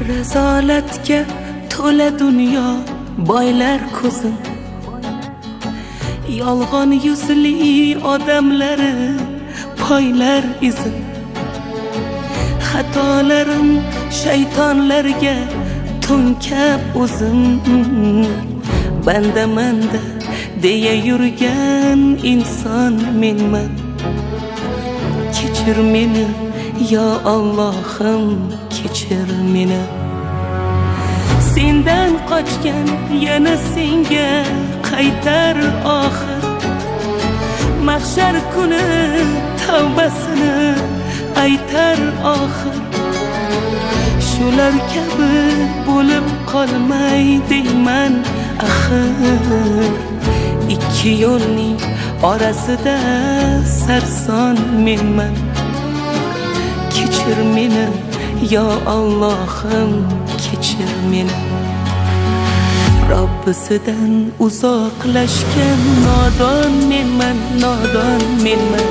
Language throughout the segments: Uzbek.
Razolatga to'la dunyo boylar ko'zim, yolg'on yuzli odamlari poylar izim. Xatolarim shaytonlarga to'nkab o'zim, banda deya yurgan inson menman. Kechir meni yo Allohim, kechir meni. Sendan qochgan yana senga qaytar oxir. Mahshar kuni tavbasini aytar oxir. Shular kabi bo'lib qolmay deyman axir. Ikki yo'lning orasida sarson menman. Kechir meni yo Allohim, kechir meni. Robbisidan uzoqlashgan nodon menman, nodon menman.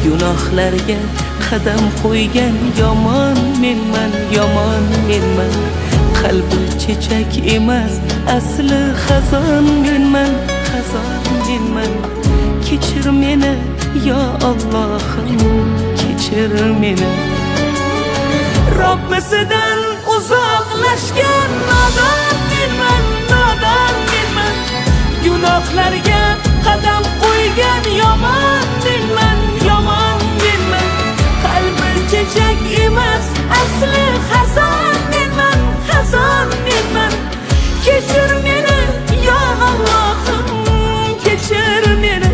Gunohlarga qadam qo'ygan yomon menman, yomon menman. Qalbi chechak emas, asli xazon menman, xazon menman. Kechir meni yo Allohim, kechir meni. Robbisidan uzoqlashgan nodon menman, nodon menman. Gunohlarga qadam qo'ygan yomon menman, yomon menman. Qalbi chechak emas, asli xazon menman, xazon menman. Kechir meni yo Allohim, kechir meni.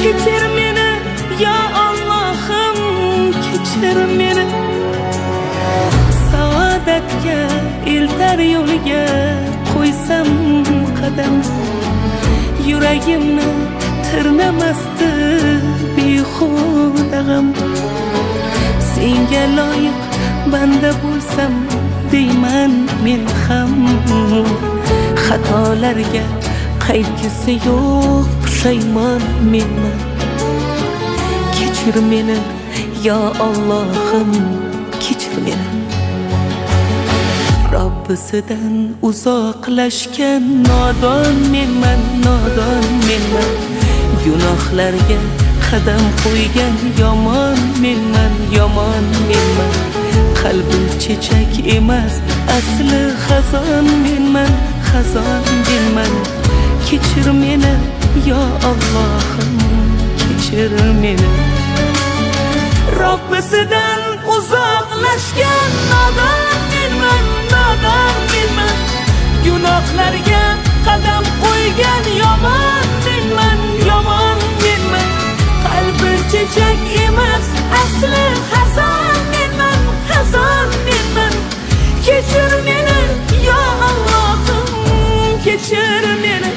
Kechir meni yo Allohim, kechir meni. Saodatga eltar yo'liga qo'ysam qadam, yuragimni tirnamasdi behuda g'am. Senga loyiq banda bo'lsam deyman men ham. Xatolarga qaytgisi yo'q pushaymon menman. Kechir meni yo Allohim, kechir meni. Robbisidan uzoqlashgan nodon menman, nodon menman. Gunohlarga qadam qo'ygan yomon menman, yomon menman. Qalbim chechak emas, asli xazon menman, xazon menman. Kechir meni yo Allohim, kechir meni. Robbisidan uzoqlashgan nodon menman, nodon menman. Gunohlarga qadam qo'ygan yomon menman, yomon menman. Qalbi chechak emas, asli xazon menman, xazon menman. Kechir meni yo Allohim, kechir meni.